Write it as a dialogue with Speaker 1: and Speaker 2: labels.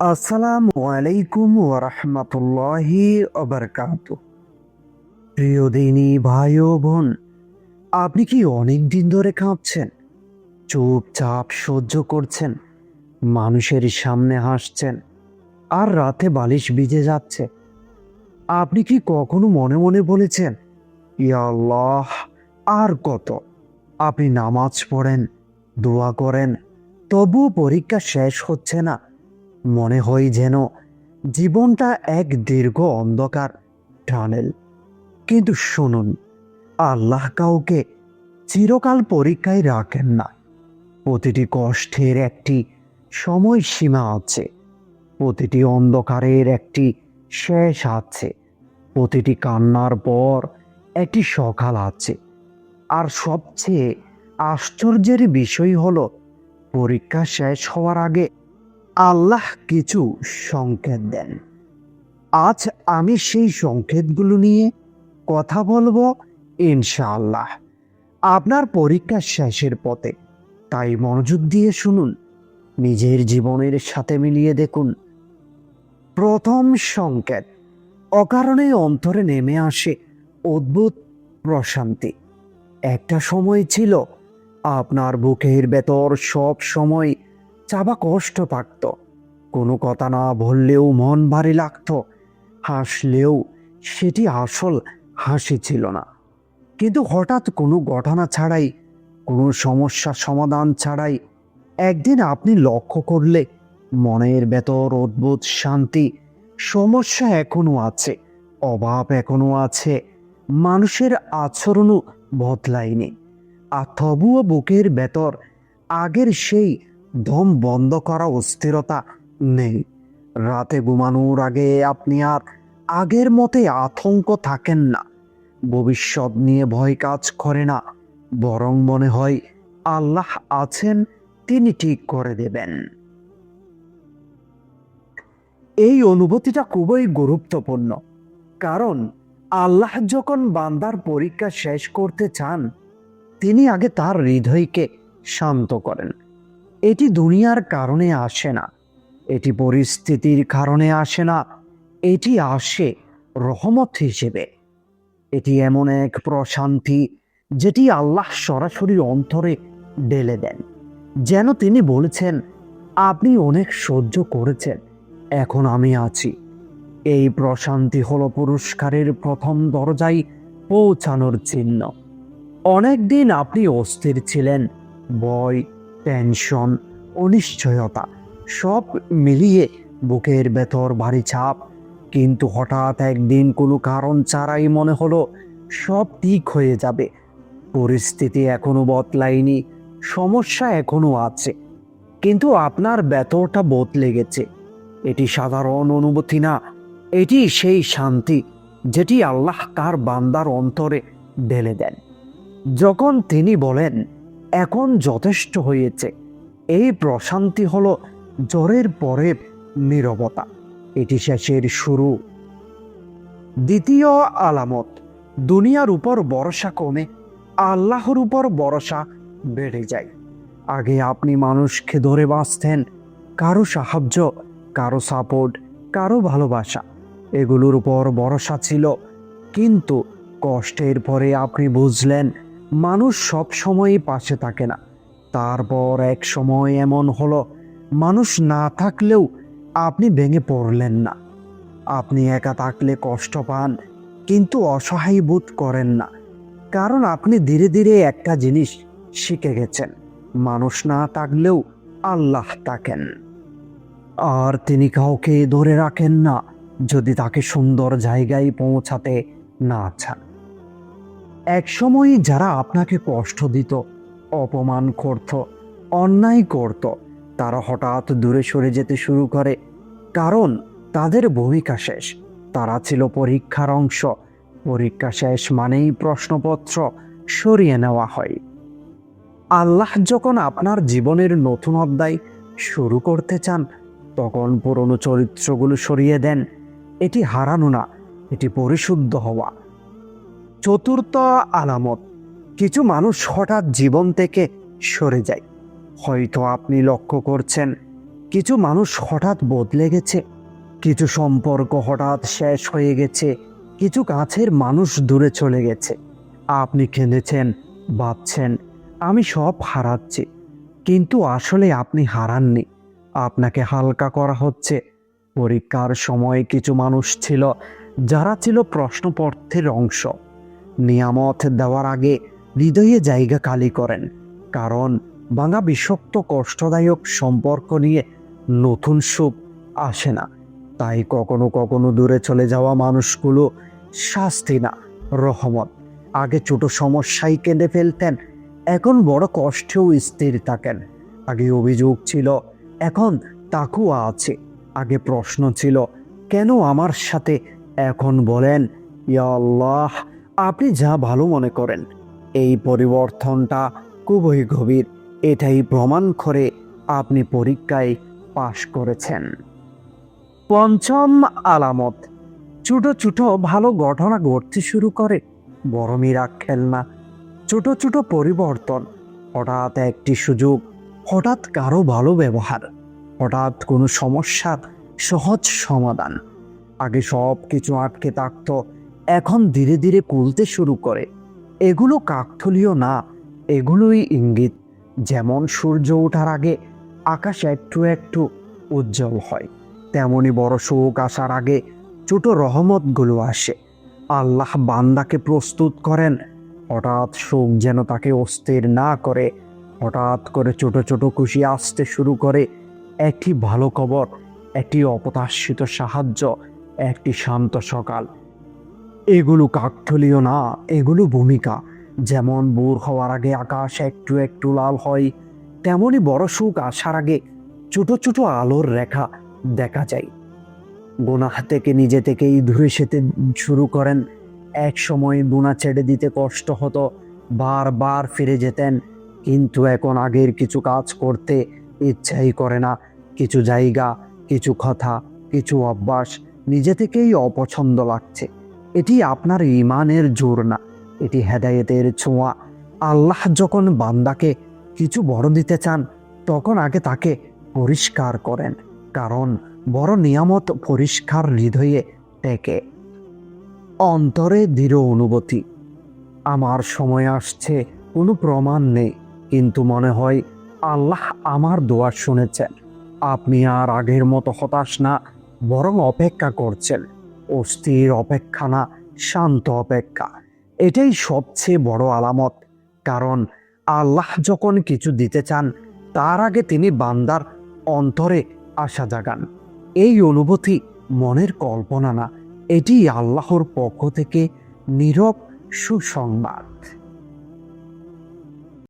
Speaker 1: আসসালামু আলাইকুম ওয়া রাহমাতুল্লাহি ওয়া বারাকাতুহু। প্রিয় দিনী ভাই ও বোন, আপনি কি অনেক দিন ধরে কাঁদছেন, চুপচাপ সহ্য করছেন, মানুষের সামনে হাসছেন, আর রাতে বালিশ ভিজে যাচ্ছে? আপনি কি কখনো মনে মনে বলেছেন, ইয়া আল্লাহ, আর কত? আপনি নামাজ পড়েন, দোয়া করেন, তবুও পরীক্ষা শেষ হচ্ছে না। মনে হয় যেন জীবনটা এক দীর্ঘ অন্ধকার টানেল। কিন্তু শুনুন, আল্লাহ কাউকে চিরকাল পরীক্ষায় রাখেন না। প্রতিটি কষ্টের একটি সময়সীমা আছে, প্রতিটি অন্ধকারের একটি শেষ আছে, প্রতিটি কান্নার পর একটি সকাল আছে। আর সবচেয়ে আশ্চর্যের বিষয় হলো, পরীক্ষা শেষ হওয়ার আগে আল্লাহ কিছু সংকেত দেন। আজ আমি সেই সংকেতগুলো নিয়ে কথা বলবো, ইনশাআল্লাহ। আপনার পরীক্ষা শেষের পথে, তাই মনোযোগ দিয়ে শুনুন, নিজের জীবনের সাথে মিলিয়ে দেখুন। প্রথম সংকেত, অকারণে অন্তরে নেমে আসে অদ্ভুত প্রশান্তি। একটা সময় ছিল আপনার বুকের ভেতর সব সময় চাপা কষ্ট থাকত। কোনো কথা না বললেও মন ভারী লাগতো, হাসলেও সেটি আসল হাসি ছিল না। কিন্তু হঠাৎ কোনো ঘটনা ছাড়াই, কোনো সমস্যার সমাধান ছাড়াই একদিন আপনি লক্ষ্য করলে মনের ভেতর অদ্ভুত শান্তি। সমস্যা এখনো আছে, অভাব এখনো আছে, মানুষের আচরণও বদলায়নি, আর তবুও বুকের ভেতর আগের সেই দম বন্ধ করা অস্থিরতা নেই। রাতে ঘুমানোর আগে আপনি আর আগের মতে আতঙ্ক থাকেন না, ভবিষ্যৎ নিয়ে ভয় কাজ করে না, বরং মনে হয় আল্লাহ আছেন, তিনি ঠিক করে দেবেন। এই অনুভূতিটা খুবই গুরুত্বপূর্ণ, কারণ আল্লাহ যখন বান্দার পরীক্ষা শেষ করতে চান, তিনি আগে তার হৃদয়কে শান্ত করেন। এটি দুনিয়ার কারণে আসে না, এটি পরিস্থিতির কারণে আসে না, এটি আসে রহমত হিসেবে। এটি এমন এক প্রশান্তি যেটি আল্লাহ সরাসরি অন্তরে ঢেলে দেন, যেন তিনি বলেছেন, আপনি অনেক সহ্য করেছেন, এখন আমি আছি। এই প্রশান্তি হলো পুরস্কারের প্রথম দরজায় পৌঁছানোর চিহ্ন। অনেকদিন আপনি অস্থির ছিলেন, ভয়, টেনশন, অনিশ্চয়তা সব মিলিয়ে বুকের ভেতর ভারী চাপ। কিন্তু হঠাৎ একদিন কোনো কারণ ছাড়াই মনে হলো সব ঠিক হয়ে যাবে। পরিস্থিতি এখনো বদলায়নি, সমস্যা এখনো আছে, কিন্তু আপনার ভেতরটা বদলে গেছে। এটি সাধারণ অনুভূতি না, এটি সেই শান্তি যেটি আল্লাহ তার বান্দার অন্তরে ঢেলে দেন যখন তিনি বলেন, এখন যথেষ্ট হয়েছে। এই প্রশান্তি হলো জ্বরের পরে নীরবতা, এটি শেষের শুরু। দ্বিতীয় আলামত, দুনিয়ার উপর ভরসা কমে আল্লাহর উপর ভরসা বেড়ে যায়। আগে আপনি মানুষকে ধরে বাঁচতেন, কারো সাহায্য, কারো সাপোর্ট, কারো ভালোবাসা, এগুলোর উপর ভরসা ছিল। কিন্তু কষ্টের পরে আপনি বুঝলেন, মানুষ সব সময়ই পাশে থাকে না। তারপর এক সময় এমন হলো, মানুষ না থাকলেও আপনি ভেঙে পড়লেন না। আপনি একা থাকলে কষ্ট পান, কিন্তু অসহায় বোধ করেন না, কারণ আপনি ধীরে ধীরে একটা জিনিস শিখে গেছেন, মানুষ না থাকলেও আল্লাহ থাকেন। আর তিনি কাউকে ধরে রাখেন না যদি তাকে সুন্দর জায়গায় পৌঁছাতে না চান। এক সময় যারা আপনাকে কষ্ট দিত, অপমান করত, অন্যায় করত, তারা হঠাৎ দূরে সরে যেতে শুরু করে, কারণ তাদের ভূমিকা শেষ। তারা ছিল পরীক্ষার অংশ। পরীক্ষা শেষ মানেই প্রশ্নপত্র সরিয়ে নেওয়া হয়। আল্লাহ যখন আপনার জীবনের নতুন অধ্যায় শুরু করতে চান, তখন পুরনো চরিত্রগুলো সরিয়ে দেন। এটি হারানো না, এটি পরিশুদ্ধ হওয়া। চতুর্থ আলামত, কিছু মানুষ হঠাৎ জীবন থেকে সরে যায়। হয়তো আপনি লক্ষ্য করছেন কিছু মানুষ হঠাৎ বদলে গেছে, কিছু সম্পর্ক হঠাৎ শেষ হয়ে গেছে, কিছু কাছের মানুষ দূরে চলে গেছে। আপনি কেঁদেছেন, ভাবছেন আমি সব হারাচ্ছি, কিন্তু আসলে আপনি হারাননি, আপনাকে হালকা করা হচ্ছে। পরীক্ষার সময় কিছু মানুষ ছিল যারা ছিল প্রশ্নপত্রের অংশ। নিয়ামত দেওয়ার আগে হৃদয়ে জায়গা খালি করেন, কারণ ভাঙা বিষাক্ত কষ্টদায়ক সম্পর্ক নিয়ে নতুন সুখ আসে না। তাই কখনো কখনো দূরে চলে যাওয়া মানুষগুলো শাস্তি না, রহমত। আগে ছোট সমস্যায় কেঁদে ফেলতেন, এখন বড় কষ্টেও স্থির থাকেন। আগে অভিযোগ ছিল, এখন তাকুয়া আছে। আগে প্রশ্ন ছিল, কেন আমার সাথে, এখন বলেন ইয়া আল্লাহ, আপনি যা ভালো মনে করেন। এই পরিবর্তনটা খুবই গভীর। এটাই প্রমাণ করে আপনি পরীক্ষায় পাশ করেছেন। পঞ্চম আলামত, ছোট ছোট ভালো ঘটনা ঘটতে শুরু করে, বড় মিরাক্কেল না। ছোট ছোট পরিবর্তন, হঠাৎ একটি সুযোগ, হঠাৎ কারো ভালো ব্যবহার, হঠাৎ কোনো সমস্যার সহজ সমাধান। আগে সব কিছু আটকে থাকত, এখন ধীরে ধীরে খুলতে শুরু করে। এগুলো কাকতালীয় না, এগুলোই ইঙ্গিত। যেমন সূর্য ওঠার আগে আকাশ একটু একটু উজ্জ্বল হয়, তেমনি বড় সুখ আসার আগে ছোট রহমতগুলো আসে। আল্লাহ বান্দাকে প্রস্তুত করেন, হঠাৎ সুখ যেন তাকে অস্থির না করে। হঠাৎ করে ছোট ছোট খুশি আসতে শুরু করে। একটি ভালো খবর, একটি অপ্রত্যাশিত সাহায্য, একটি শান্ত সকাল। এগুলো কাকতালীয় না, এগুলো ভূমিকা। যেমন ভোর হওয়ার আগে আকাশ একটু একটু লাল হয়, তেমনি বড় সুখ আসার আগে ছোট ছোট আলোর রেখা দেখা যায়। গুনাহ থেকে নিজে থেকেই দূরে যেতে শুরু করেন। এক সময় গুনাহ ছেড়ে দিতে কষ্ট হতো, বারবার ফিরে যেতেন, কিন্তু এখন আগের কিছু কাজ করতে ইচ্ছাই করে না। কিছু জায়গা, কিছু কথা, কিছু অভ্যাস নিজে থেকেই অপছন্দ লাগছে। এটি আপনার ঈমানের জোর না, এটি হেদায়েতের ছোঁয়া। আল্লাহ যখন বান্দাকে কিছু বড় দিতে চান, তখন আগে তাকে পরিষ্কার করেন, কারণ বড় নিয়ামত পরিষ্কার হৃদয়ে টেকে। অন্তরে দৃঢ় অনুভূতি, আমার সময় আসছে, কোনো প্রমাণ নেই, কিন্তু মনে হয় আল্লাহ আমার দোয়া শুনেছেন। আপনি আর আগের মতো হতাশ না, বরং অপেক্ষা করছেন। অস্থির অপেক্ষা না, শান্ত অপেক্ষা। এটাই সবচেয়ে বড় আলামত, কারণ আল্লাহ যখন কিছু দিতে চান, তার আগে তিনি বান্দার অন্তরে আশা জাগান। এই অনুভূতি মনের কল্পনা না, এটি আল্লাহর পক্ষ থেকে নীরব সুসংবাদ।